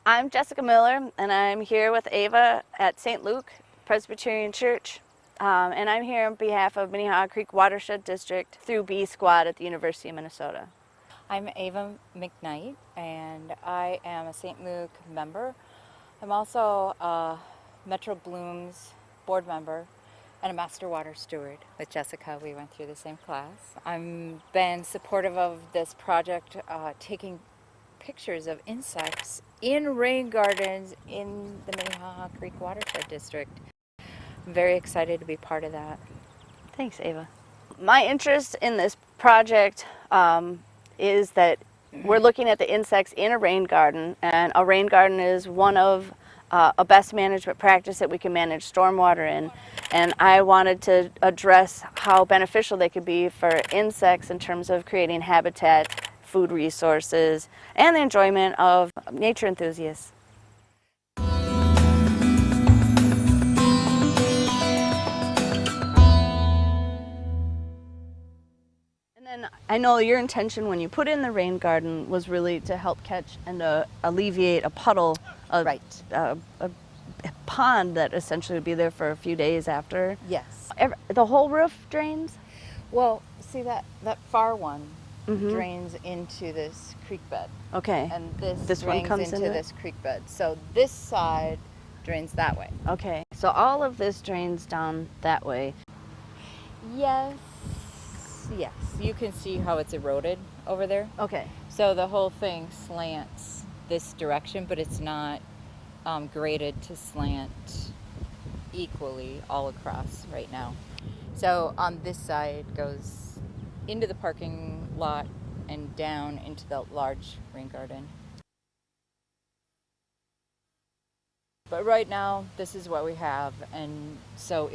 I'm Jessica Miller, and I'm here with Ava at St. Luke Presbyterian Church. And I'm here on behalf of Minnehaha Creek Watershed District through B Squad at the University of Minnesota. I'm Ava McKnight, and I am a St. Luke member. I'm also a Metro Bloom's board member and a Master Water Steward with Jessica. We went through the same class. I've been supportive of this project, taking pictures of insects in rain gardens in the Minnehaha Creek Watershed District. I'm very excited to be part of that. Thanks, Ava. My interest in this project is that we're looking at the insects in a rain garden, and a rain garden is one of a best management practice that we can manage stormwater in. And I wanted to address how beneficial they could be for insects in terms of creating habitat, food resources, and the enjoyment of nature enthusiasts. And then I know your intention when you put in the rain garden was really to help catch and alleviate a puddle, Right. a pond that essentially would be there for a few days after. Yes. The whole roof drains? Well, see that far one drains into this creek bed. Okay. And this one drains comes into into this creek bed. So this side drains that way. Okay. So all of this drains down that way. Yes. Yes. You can see how it's eroded over there. Okay. So the whole thing slants this direction, but it's not graded to slant equally all across right now. So on this side goes into the parking lot and down into the large rain garden. But right now, this is what we have, and so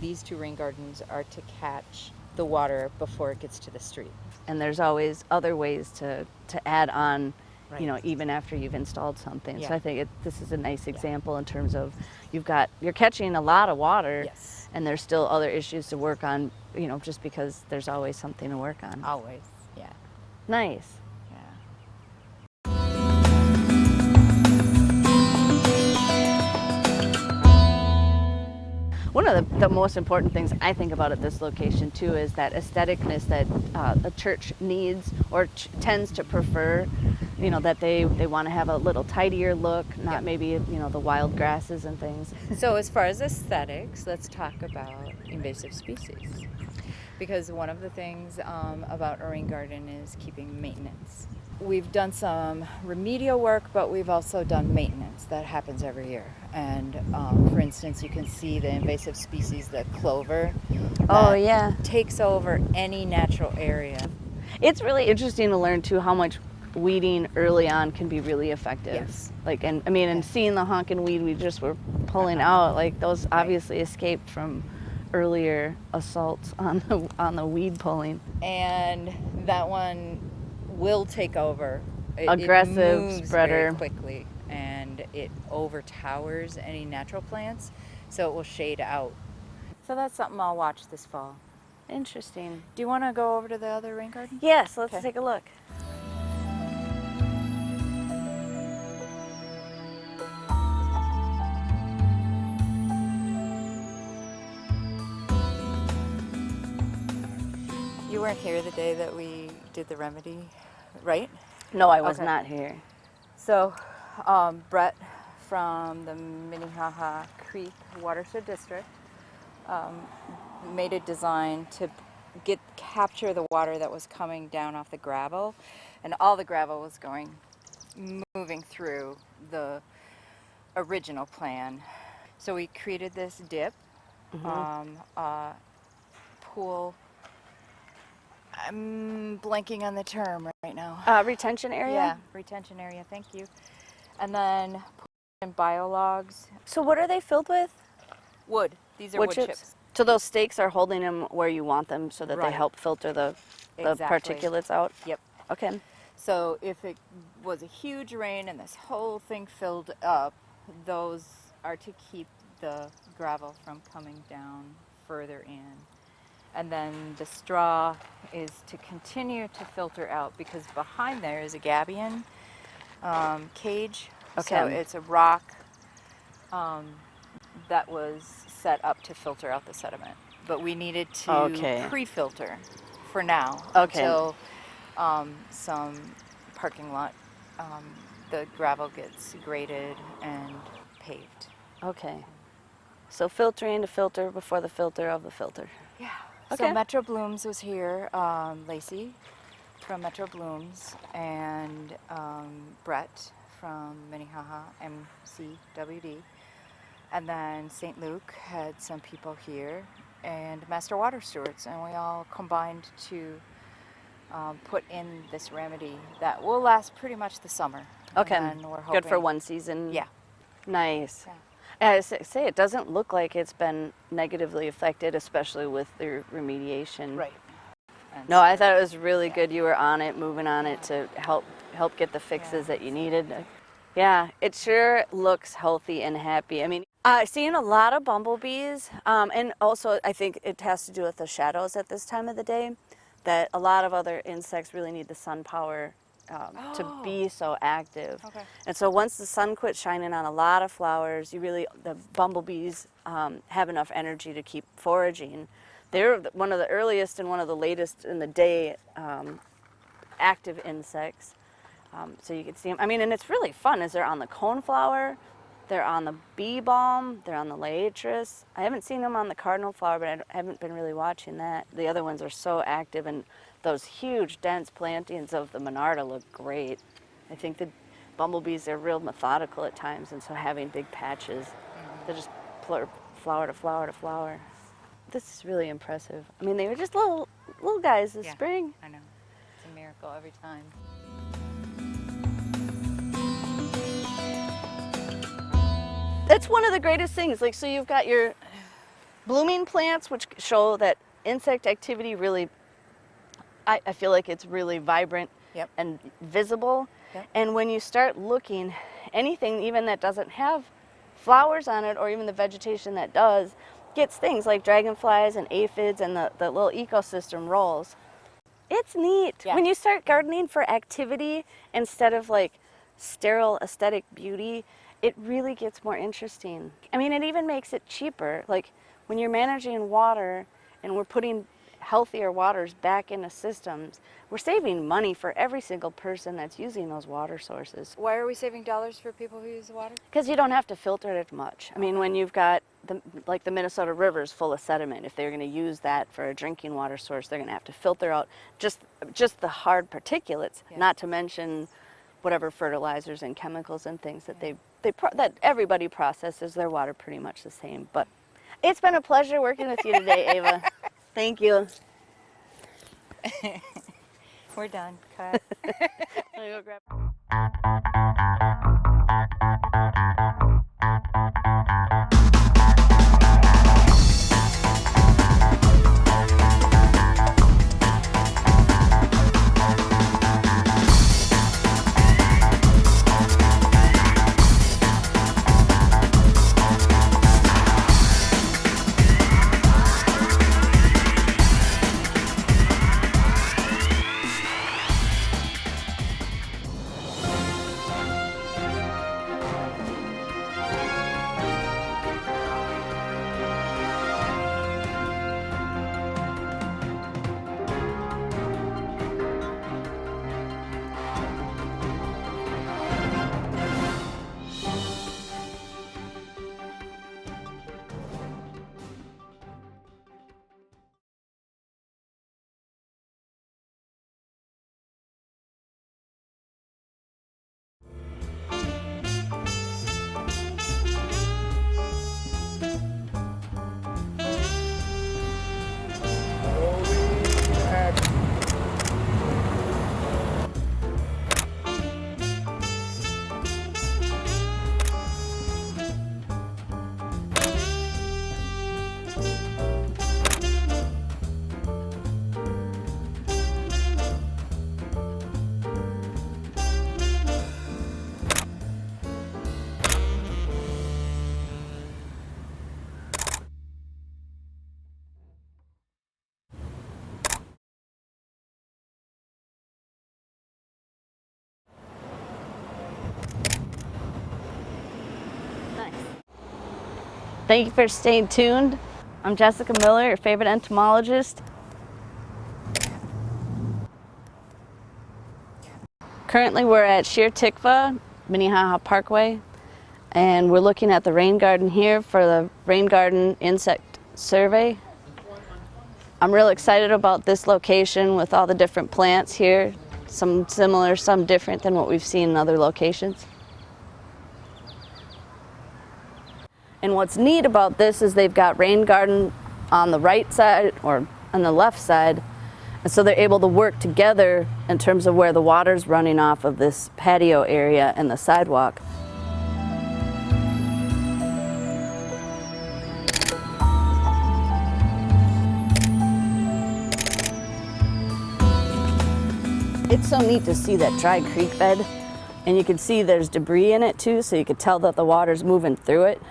these two rain gardens are to catch the water before it gets to the street. And there's always other ways to add on, Right. even after you've installed something. Yeah. So I think this is a nice example in terms of you're catching a lot of water. Yes. And there's still other issues to work on, just because there's always something to work on. Always, yeah. Nice. Yeah. One of the most important things I think about at this location too is that aestheticness that a church needs or tends to prefer. That they want to have a little tidier look, not maybe the wild grasses and things. So as far as aesthetics, let's talk about invasive species. Because one of the things about a rain garden is keeping maintenance. We've done some remedial work, but we've also done maintenance that happens every year. And for instance, you can see the invasive species, the clover. Oh, yeah. Takes over any natural area. It's really interesting to learn too how much weeding early on can be really effective. Yes. And seeing the honkin' weed we just were pulling out, those obviously escaped from earlier assaults on the weed pulling. And that one will take over. Aggressive it moves spreader. very quickly, and it overtowers any natural plants, so it will shade out. So that's something I'll watch this fall. Interesting. Do you want to go over to the other rain garden? Yes, let's Okay. take a look. You weren't here the day that we did the remedy, right? No, I was Okay. not here. So Brett from the Minnehaha Creek Watershed District made a design to capture the water that was coming down off the gravel, and all the gravel was moving through the original plan. So we created this dip, pool. I'm blanking on the term right now. Retention area? Yeah, retention area, thank you. And then put in biologs. So what are they filled with? Wood. These are wood chips. So those stakes are holding them where you want them so that they Right. help filter the Exactly. particulates out? Yep. Okay. So if it was a huge rain and this whole thing filled up, those are to keep the gravel from coming down further in. And then the straw is to continue to filter out, because behind there is a gabion cage Okay. So it's a rock that was set up to filter out the sediment. But we needed to Okay. pre-filter for now Okay. until some parking lot, the gravel gets graded and paved. Okay. So filtering to filter before the filter of the filter. Yeah. Okay. So Metro Blooms was here, Lacey from Metro Blooms, and Brett from Minnehaha MCWD. And then St. Luke had some people here, and Master Water Stewards, and we all combined to put in this remedy that will last pretty much the summer. Okay. And then we're Good for hoping- one season. Yeah. Nice. Yeah. I say it doesn't look like it's been negatively affected, especially with the remediation. Right. And No, I thought it was really good. You were on it, moving on it to help get the fixes Yeah. that you needed. Yeah, it sure looks healthy and happy. I mean, seeing a lot of bumblebees, and also I think it has to do with the shadows at this time of the day, that a lot of other insects really need the sun power to be so active. Okay. And so once the sun quits shining on a lot of flowers, the bumblebees have enough energy to keep foraging. They're one of the earliest and one of the latest in the day active insects. So you can see them. I mean, and it's really fun as they're on the coneflower, they're on the bee balm, they're on the laetris. I haven't seen them on the cardinal flower, but I haven't been really watching that. The other ones are so active, and those huge, dense plantings of the monarda look great. I think the bumblebees are real methodical at times, and so having big patches, they just flower to flower to flower. This is really impressive. I mean, they were just little guys this Yeah. spring. I know. It's a miracle every time. That's one of the greatest things. Like, so you've got your blooming plants, which show that insect activity really, I feel like it's really vibrant Yep. and visible. Yep. And when you start looking, anything even that doesn't have flowers on it, or even the vegetation that does, gets things like dragonflies and aphids and the little ecosystem roles. It's neat. Yeah. When you start gardening for activity instead of like sterile aesthetic beauty, it really gets more interesting. I mean, it even makes it cheaper. Like when you're managing water and we're putting healthier waters back into systems, we're saving money for every single person that's using those water sources. Why are we saving dollars for people who use the water? Because you don't have to filter it much. I mean, when you've got the Minnesota rivers full of sediment, if they're going to use that for a drinking water source, they're going to have to filter out just the hard particulates, Yeah. not to mention whatever fertilizers and chemicals and things that that everybody processes their water pretty much the same. But it's been a pleasure working with you today, Ava. Thank you. We're done. Cut. Let me go grab. Thank you for staying tuned. I'm Jessica Miller, your favorite entomologist. Currently we're at Shir Tikva, Minnehaha Parkway, and we're looking at the rain garden here for the rain garden insect survey. I'm real excited about this location with all the different plants here, some similar, some different than what we've seen in other locations. And what's neat about this is they've got rain garden on the right side or on the left side, and so they're able to work together in terms of where the water's running off of this patio area and the sidewalk. It's so neat to see that dry creek bed, and you can see there's debris in it too, so you can tell that the water's moving through it.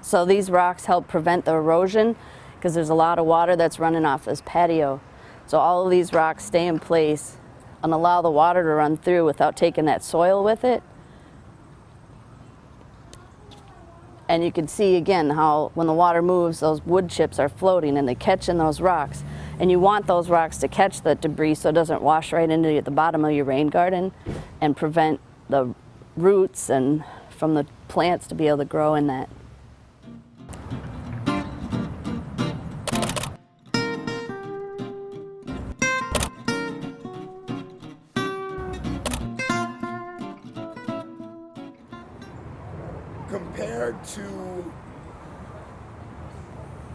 So these rocks help prevent the erosion because there's a lot of water that's running off this patio. So all of these rocks stay in place and allow the water to run through without taking that soil with it. And you can see again how when the water moves, those wood chips are floating and they catch in those rocks. And you want those rocks to catch the debris so it doesn't wash right into the bottom of your rain garden and prevent the roots and from the plants to be able to grow in that. Compared to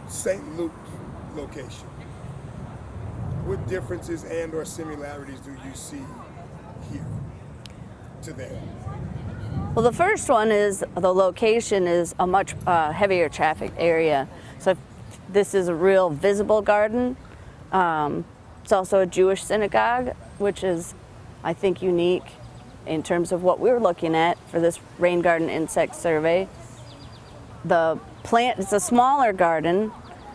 St. Luke's location, what differences and or similarities do you see here to there? Well, the first one is the location is a much heavier traffic area. So this is a real visible garden. It's also a Jewish synagogue, which is, I think, unique in terms of what we're looking at for this rain garden insect survey. The plant, it's a smaller garden,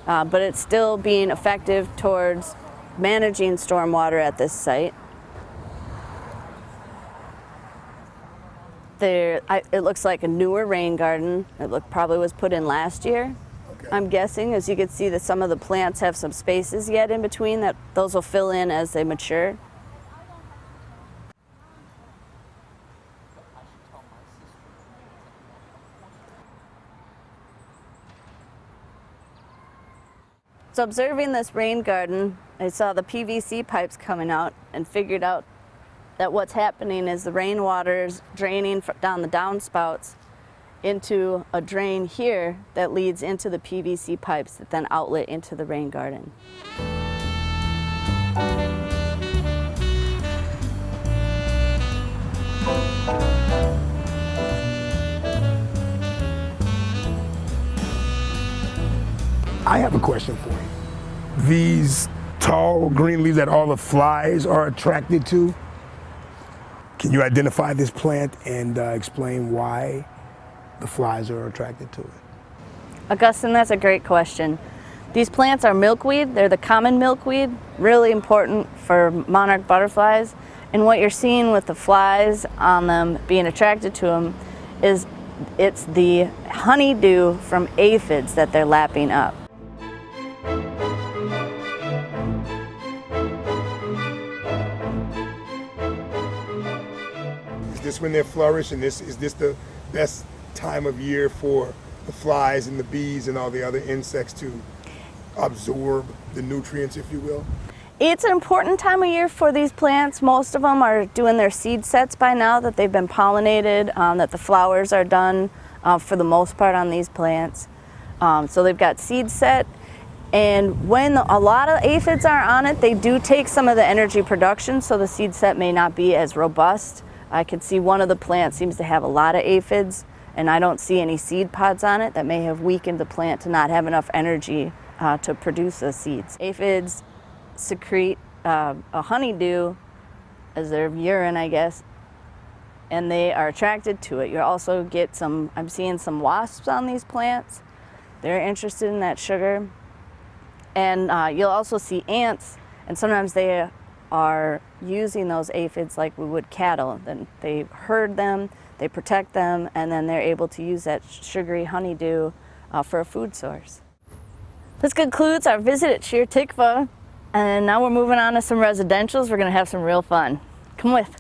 but it's still being effective towards managing stormwater at this site. It looks like a newer rain garden. Probably was put in last year. Okay. I'm guessing. As you can see that some of the plants have some spaces yet in between that those will fill in as they mature. So observing this rain garden, I saw the PVC pipes coming out and figured out that what's happening is the rainwater is draining down the downspouts into a drain here that leads into the PVC pipes that then outlet into the rain garden. I have a question for you. These tall green leaves that all the flies are attracted to, can you identify this plant and explain why the flies are attracted to it? Augustine, that's a great question. These plants are milkweed. They're the common milkweed, really important for monarch butterflies. And what you're seeing with the flies on them being attracted to them is it's the honeydew from aphids that they're lapping up. Is this when they flourish, and is this the best time of year for the flies and the bees and all the other insects to absorb the nutrients, if you will? It's an important time of year for these plants. Most of them are doing their seed sets by now, that they've been pollinated, that the flowers are done for the most part on these plants. So they've got seed set, and when a lot of aphids are on it, they do take some of the energy production, so the seed set may not be as robust. I can see one of the plants seems to have a lot of aphids, and I don't see any seed pods on it. That may have weakened the plant to not have enough energy to produce the seeds. Aphids secrete a honeydew as their urine, I guess, and they are attracted to it. You also get I'm seeing some wasps on these plants. They're interested in that sugar. And you'll also see ants, and sometimes they are using those aphids like we would cattle. Then they herd them, they protect them, and then they're able to use that sugary honeydew for a food source. This concludes our visit at Shir Tikva, and now we're moving on to some residentials. We're going to have some real fun. Come with.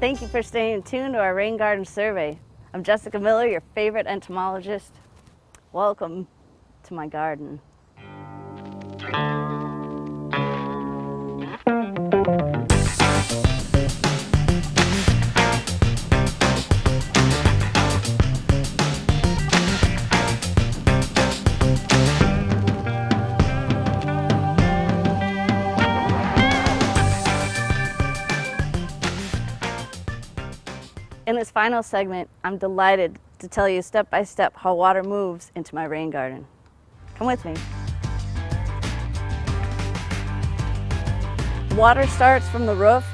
Thank you for staying tuned to our rain garden survey. I'm Jessica Miller, your favorite entomologist. Welcome to my garden. In this final segment, I'm delighted to tell you step by step how water moves into my rain garden. Come with me. Water starts from the roof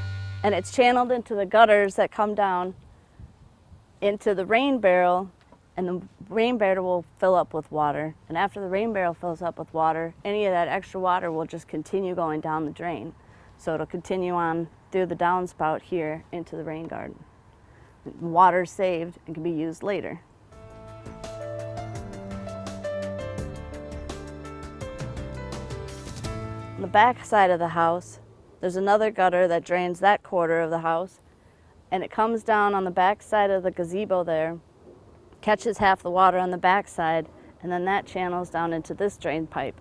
and it's channeled into the gutters that come down into the rain barrel, and the rain barrel will fill up with water. And after the rain barrel fills up with water, any of that extra water will just continue going down the drain. So it'll continue on through the downspout here into the rain garden. Water saved and can be used later. On the back side of the house, there's another gutter that drains that quarter of the house, and it comes down on the back side of the gazebo there, catches half the water on the back side, and then that channels down into this drain pipe.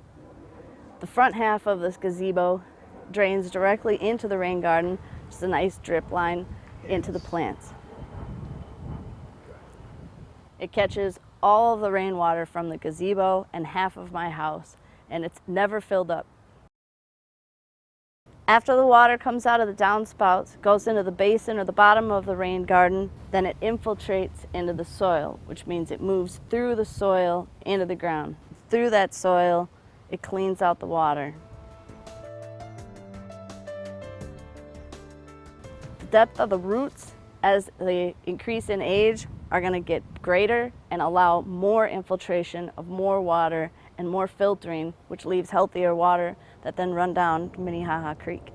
The front half of this gazebo drains directly into the rain garden, just a nice drip line into the plants. It catches all of the rainwater from the gazebo and half of my house, and it's never filled up. After the water comes out of the downspouts, goes into the basin or the bottom of the rain garden, then it infiltrates into the soil, which means it moves through the soil into the ground. Through that soil, it cleans out the water. The depth of the roots as they increase in age are going to get greater and allow more infiltration of more water and more filtering, which leaves healthier water that then run down Minnehaha Creek.